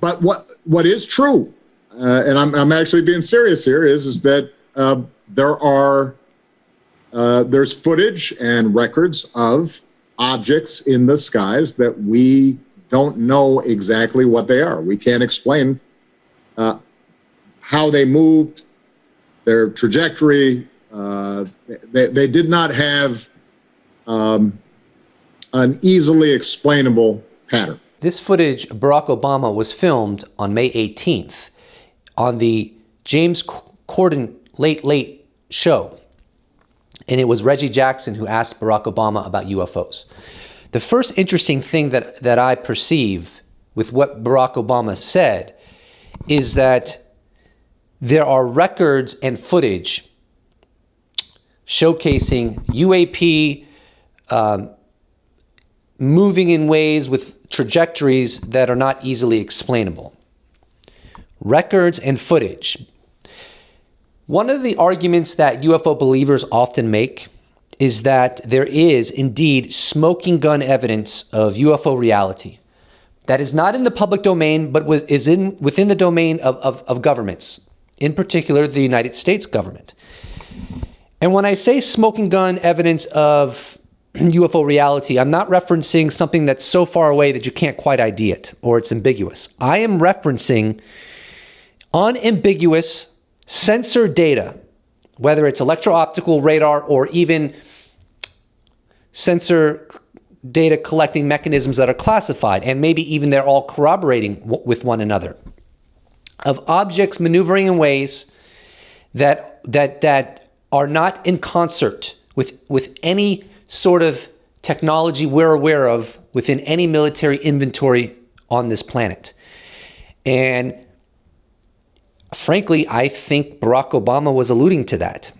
But what is true, and I'm actually being serious here, is that there's footage and records of objects in the skies that we don't know exactly what they are. We can't explain how they moved, their trajectory. They did not have an easily explainable pattern. This footage, Barack Obama, was filmed on May 18th on the James Corden Late Late Show. And it was Reggie Jackson who asked Barack Obama about UFOs. The first interesting thing that I perceive with what Barack Obama said is that there are records and footage showcasing UAP moving in ways with trajectories that are not easily explainable. Records and footage. One of the arguments that UFO believers often make is that there is indeed smoking gun evidence of UFO reality that is not in the public domain, but is within the domain of governments, in particular the United States government. And when I say smoking gun evidence of UFO reality, I'm not referencing something that's so far away that you can't quite ID it or it's ambiguous. I am referencing unambiguous sensor data, whether it's electro-optical radar or even sensor data collecting mechanisms that are classified, and maybe even they're all corroborating with one another, of objects maneuvering in ways that are not in concert with any sort of technology we're aware of within any military inventory on this planet. And frankly, I think Barack Obama was alluding to that.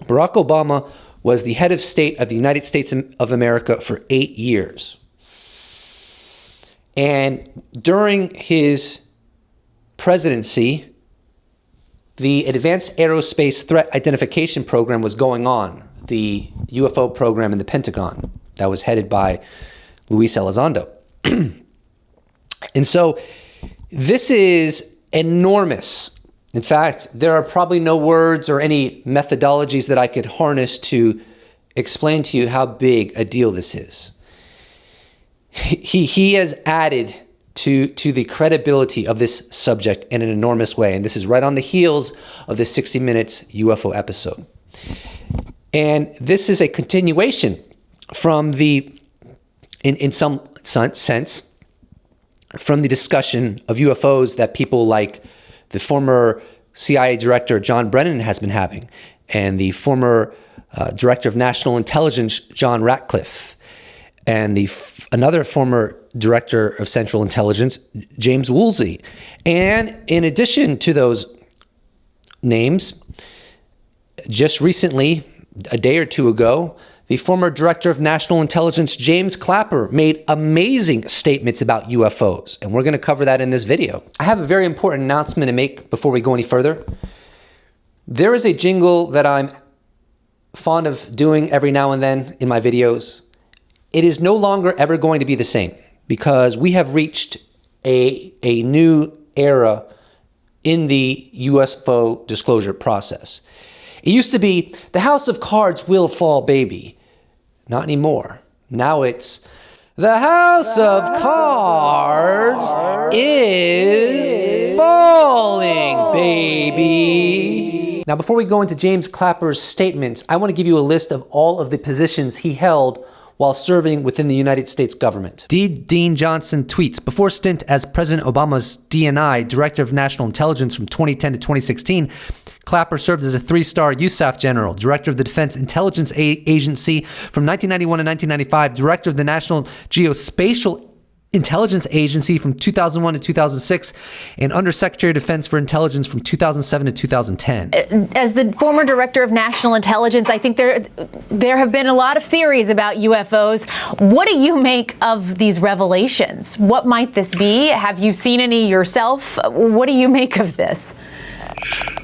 Barack Obama was the head of state of the United States of America for 8 years. And during his presidency, the Advanced Aerospace Threat Identification Program was going on, the UFO program in the Pentagon that was headed by Luis Elizondo. And so this is enormous. In fact, there are probably no words or any methodologies that I could harness to explain to you how big a deal this is. He has added to the credibility of this subject in an enormous way. And this is right on the heels of the 60 Minutes UFO episode. And this is a continuation from in some sense, from the discussion of UFOs that people like the former CIA director John Brennan has been having, and the former director of national intelligence John Ratcliffe, and another former director of central intelligence James Woolsey. And in addition to those names, just recently, a day or two ago, the former director of national intelligence James Clapper made amazing statements about UFOs, and we're going to cover that in this video. I have a very important announcement to make before we go any further. There is a jingle that I'm fond of doing every now and then in my videos. It is no longer ever going to be the same because we have reached a new era in the UFO disclosure process. It used to be, the house of cards will fall, baby. Not anymore. Now it's, the house of cards is falling, baby. Now, before we go into James Clapper's statements, I want to give you a list of all of the positions he held while serving within the United States government. Dean Johnson tweets, before stint as President Obama's DNI, Director of National Intelligence from 2010 to 2016, Clapper served as a 3-star USAF general, Director of the Defense Intelligence Agency from 1991 to 1995, Director of the National Geospatial Intelligence Agency from 2001 to 2006, and Undersecretary of Defense for Intelligence from 2007 to 2010. As the former Director of National Intelligence, I think there have been a lot of theories about UFOs. What do you make of these revelations? What might this be? Have you seen any yourself? What do you make of this?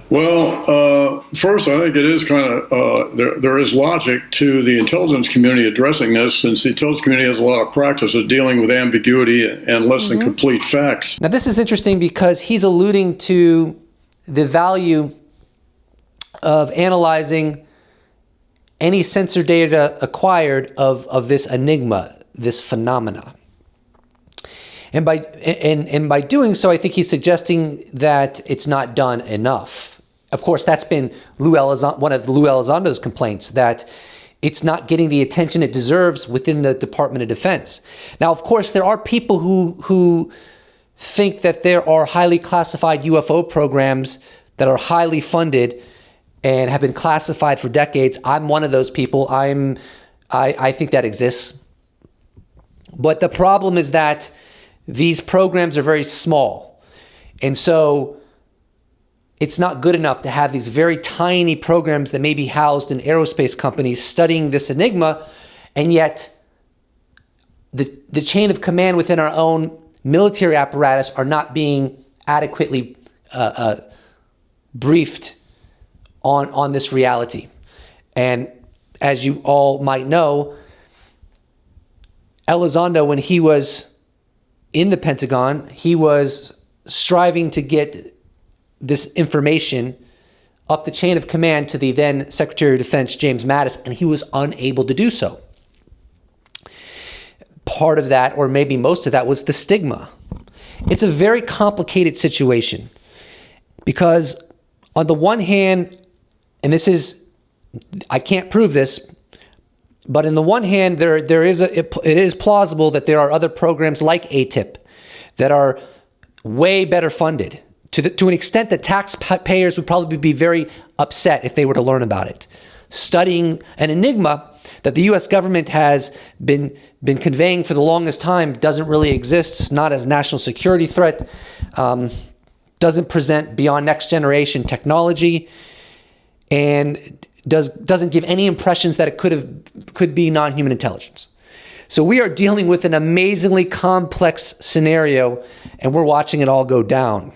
Well, first, I think it is kind of, there is logic to the intelligence community addressing this, since the intelligence community has a lot of practice of dealing with ambiguity and less than complete facts. Now, this is interesting because he's alluding to the value of analyzing any sensor data acquired of this enigma, this phenomena. And by doing so, I think he's suggesting that it's not done enough. Of course, that's been one of Lou Elizondo's complaints, that it's not getting the attention it deserves within the Department of Defense. Now, of course, there are people who think that there are highly classified UFO programs that are highly funded and have been classified for decades. I'm one of those people. I think that exists. But the problem is that these programs are very small. And so it's not good enough to have these very tiny programs that may be housed in aerospace companies studying this enigma, and yet the chain of command within our own military apparatus are not being adequately briefed on this reality. And as you all might know, Elizondo, when he was in the Pentagon, he was striving to get this information up the chain of command to the then Secretary of Defense, James Mattis, and he was unable to do so. Part of that, or maybe most of that, was the stigma. It's a very complicated situation because on the one hand, and this is, I can't prove this, but on the one hand, it is plausible that there are other programs like ATIP that are way better funded to an extent that taxpayers would probably be very upset if they were to learn about it. Studying an enigma that the U.S. government has been conveying for the longest time doesn't really exist. It's not a national security threat. Doesn't present beyond next generation technology, and doesn't give any impressions that it could be non-human intelligence. So we are dealing with an amazingly complex scenario, and we're watching it all go down.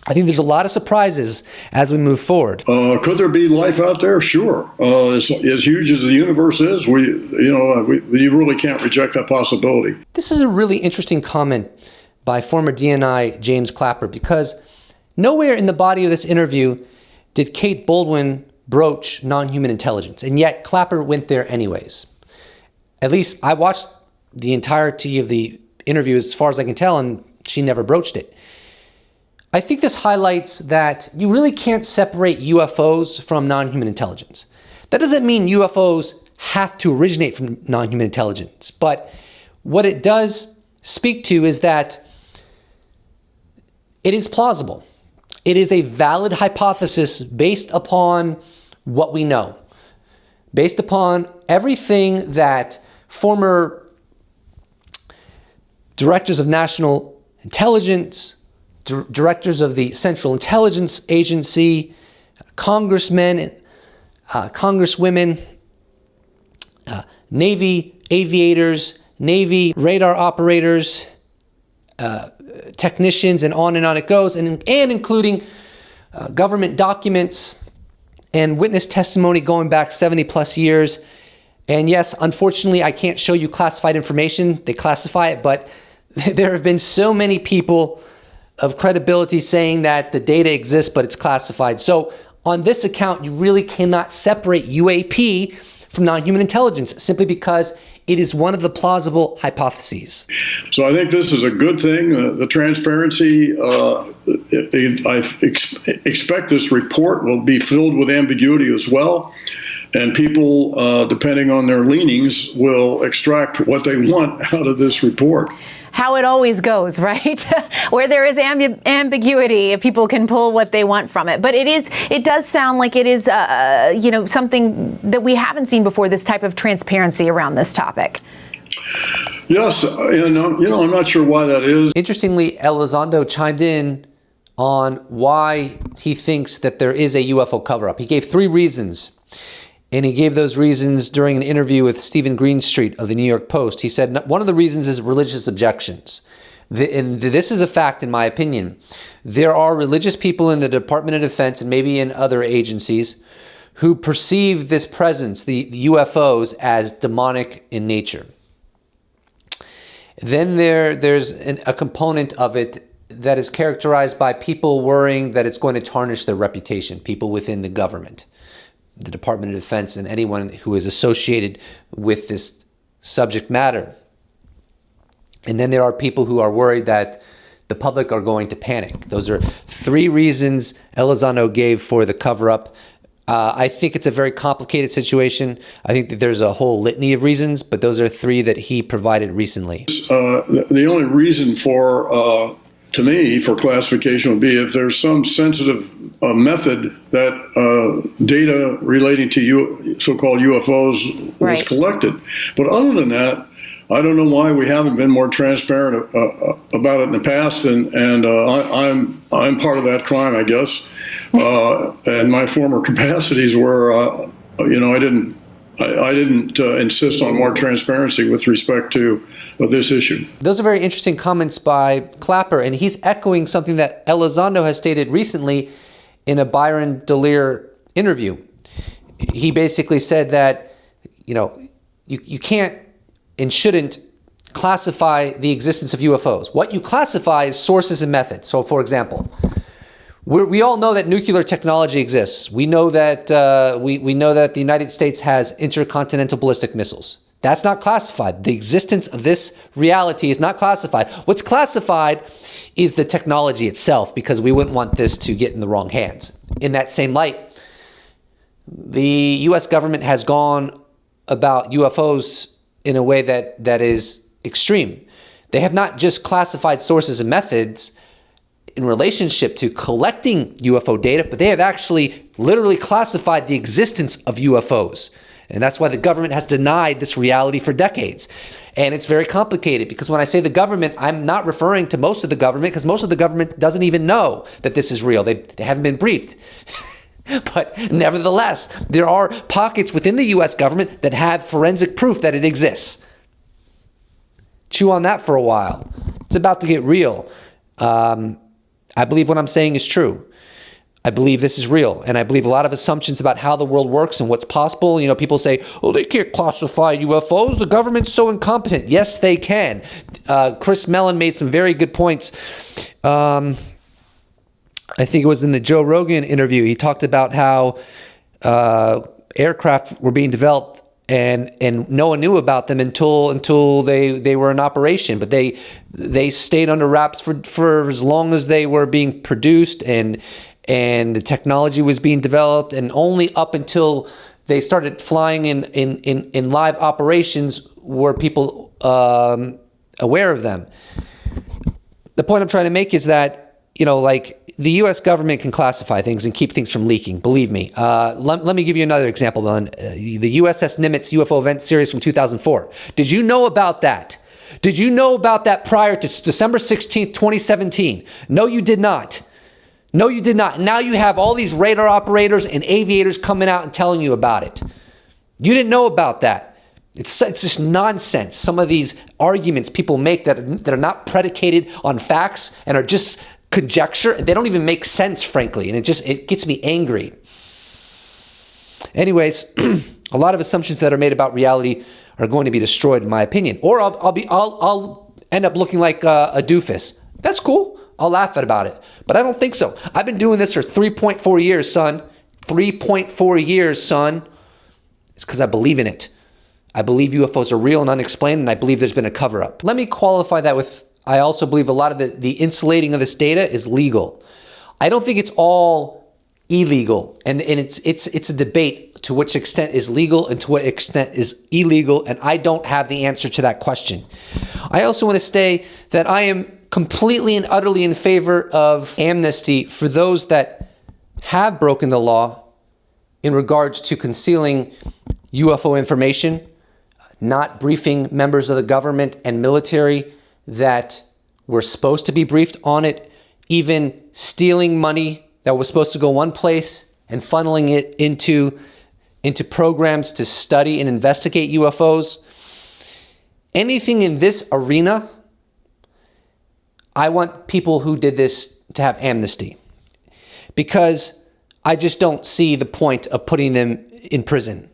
I think there's a lot of surprises as we move forward. Could there be life out there? Sure. As huge as the universe is, we really can't reject that possibility. This is a really interesting comment by former DNI James Clapper, because nowhere in the body of this interview did Kate Baldwin broach non-human intelligence, and yet Clapper went there anyways. At least I watched the entirety of the interview as far as I can tell, and she never broached it. I think this highlights that you really can't separate UFOs from non-human intelligence. That doesn't mean UFOs have to originate from non-human intelligence, but what it does speak to is that it is plausible. It is a valid hypothesis based upon what we know, based upon everything that former directors of national intelligence, directors of the Central Intelligence Agency, congressmen, congresswomen, Navy aviators, Navy radar operators, technicians, and on it goes, and including government documents and witness testimony going back 70 plus years. And yes, unfortunately, I can't show you classified information. They classify it, but there have been so many people of credibility saying that the data exists, but it's classified. So on this account, you really cannot separate UAP from non-human intelligence simply because it is one of the plausible hypotheses. So I think this is a good thing. The transparency, I expect this report will be filled with ambiguity as well. And people, depending on their leanings, will extract what they want out of this report. How it always goes, right? Where there is ambiguity, people can pull what they want from it. But it does sound like it is, something that we haven't seen before, this type of transparency around this topic. Yes, and I'm not sure why that is. Interestingly, Elizondo chimed in on why he thinks that there is a UFO cover-up. He gave 3 reasons. And he gave those reasons during an interview with Stephen Greenstreet of the New York Post. He said one of the reasons is religious objections. And this is a fact, in my opinion. There are religious people in the Department of Defense and maybe in other agencies who perceive this presence, the UFOs, as demonic in nature. Then there's a component of it that is characterized by people worrying that it's going to tarnish their reputation, people within the government, the Department of Defense, and anyone who is associated with this subject matter. And then there are people who are worried that the public are going to panic. Those are three reasons Elizondo gave for the cover-up. I think it's a very complicated situation. I think that there's a whole litany of reasons, but those are three that he provided recently. The only reason for, to me, for classification would be if there's some sensitive method that data relating to so-called UFOs was collected. But other than that, I don't know why we haven't been more transparent about it in the past, and I'm part of that crime, I guess. And my former capacities were, I didn't insist on more transparency with respect to this issue. Those are very interesting comments by Clapper, and he's echoing something that Elizondo has stated recently in a Byron Dallaire interview. He basically said that, you can't and shouldn't classify the existence of UFOs. What you classify is sources and methods. So, for example, we all know that nuclear technology exists. We know that we know that the United States has intercontinental ballistic missiles. That's not classified. The existence of this reality is not classified. What's classified is the technology itself, because we wouldn't want this to get in the wrong hands. In that same light, the U.S. government has gone about UFOs in a way that is extreme. They have not just classified sources and methods in relationship to collecting UFO data, but they have actually literally classified the existence of UFOs. And that's why the government has denied this reality for decades. And it's very complicated, because when I say the government, I'm not referring to most of the government, because most of the government doesn't even know that this is real. They haven't been briefed. But nevertheless, there are pockets within the U.S. government that have forensic proof that it exists. Chew on that for a while. It's about to get real. I believe what I'm saying is true. I believe this is real. And I believe a lot of assumptions about how the world works and what's possible. People say, oh, they can't classify UFOs. The government's so incompetent. Yes, they can. Chris Mellon made some very good points. I think it was in the Joe Rogan interview. He talked about how aircraft were being developed and no one knew about them until they were in operation. But they stayed under wraps for as long as they were being produced and the technology was being developed, and only up until they started flying in live operations were people aware of them. The point I'm trying to make is that, the U.S. government can classify things and keep things from leaking. Believe me. Let me give you another example on the USS Nimitz UFO event series from 2004. Did you know about that? Did you know about that prior to December 16th, 2017? No, you did not. No, you did not. Now you have all these radar operators and aviators coming out and telling you about it. You didn't know about that. It's just nonsense. Some of these arguments people make that are not predicated on facts and are just conjecture. They don't even make sense, frankly, and it gets me angry. Anyways, a lot of assumptions that are made about reality are going to be destroyed, in my opinion. Or I'll end up looking like a doofus. That's cool. I'll laugh about it, but I don't think so. I've been doing this for 3.4 years, son. 3.4 years, son. It's because I believe in it. I believe UFOs are real and unexplained, and I believe there's been a cover-up. Let me qualify that with, I also believe a lot of the insulating of this data is legal. I don't think it's all illegal, and it's a debate to which extent is legal and to what extent is illegal, and I don't have the answer to that question. I also want to say that I am completely and utterly in favor of amnesty for those that have broken the law in regards to concealing UFO information, not briefing members of the government and military that were supposed to be briefed on it, even stealing money that was supposed to go one place and funneling it into programs to study and investigate UFOs. Anything in this arena I want people who did this to have amnesty, because I just don't see the point of putting them in prison,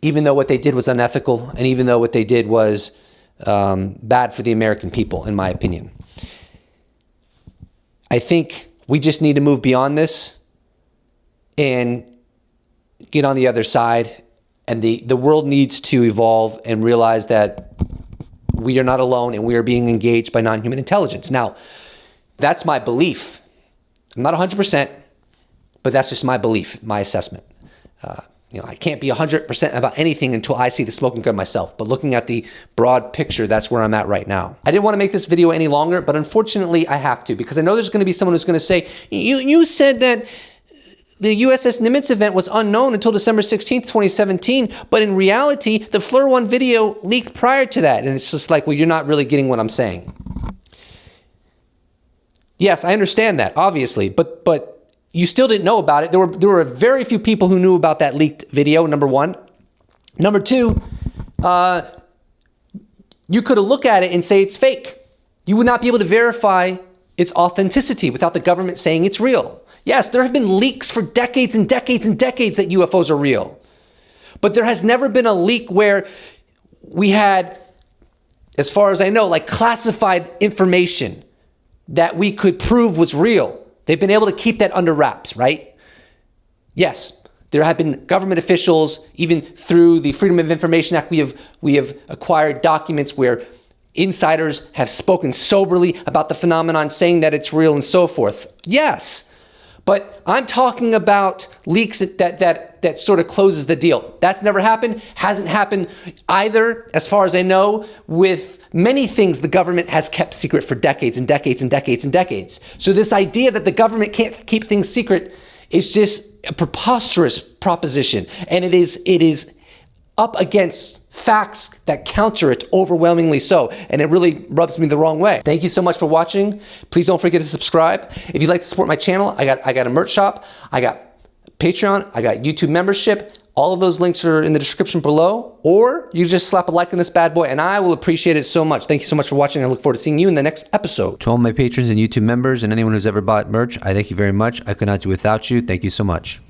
even though what they did was unethical, and even though what they did was bad for the American people, in my opinion. I think we just need to move beyond this and get on the other side. And the world needs to evolve and realize that we are not alone and we are being engaged by non-human intelligence. Now, that's my belief. I'm not 100%, but that's just my belief, my assessment. I can't be 100% about anything until I see the smoking gun myself. But looking at the broad picture, that's where I'm at right now. I didn't want to make this video any longer, but unfortunately I have to, because I know there's going to be someone who's going to say, you said that the USS Nimitz event was unknown until December 16th, 2017, but in reality, the FLIR 1 video leaked prior to that. And it's just like, well, you're not really getting what I'm saying. Yes, I understand that, obviously, but you still didn't know about it. There were very few people who knew about that leaked video, number one. Number two, you could have looked at it and say it's fake. You would not be able to verify its authenticity without the government saying it's real. Yes, there have been leaks for decades and decades and decades that UFOs are real. But there has never been a leak where we had, as far as I know, like classified information that we could prove was real. They've been able to keep that under wraps, right? Yes, there have been government officials, even through the Freedom of Information Act, we have acquired documents where insiders have spoken soberly about the phenomenon, saying that it's real and so forth. Yes, but I'm talking about leaks that sort of closes the deal. That's never happened, hasn't happened either, as far as I know, with many things the government has kept secret for decades and decades and decades and decades. So this idea that the government can't keep things secret is just a preposterous proposition. And it is up against facts that counter it overwhelmingly so. And it really rubs me the wrong way. Thank you so much for watching. Please don't forget to subscribe. If you'd like to support my channel, I got a merch shop, I got Patreon, I got YouTube membership. All of those links are in the description below, or you just slap a like on this bad boy and I will appreciate it so much. Thank you so much for watching. I look forward to seeing you in the next episode. To all my patrons and YouTube members and anyone who's ever bought merch, I thank you very much. I could not do without you. Thank you so much.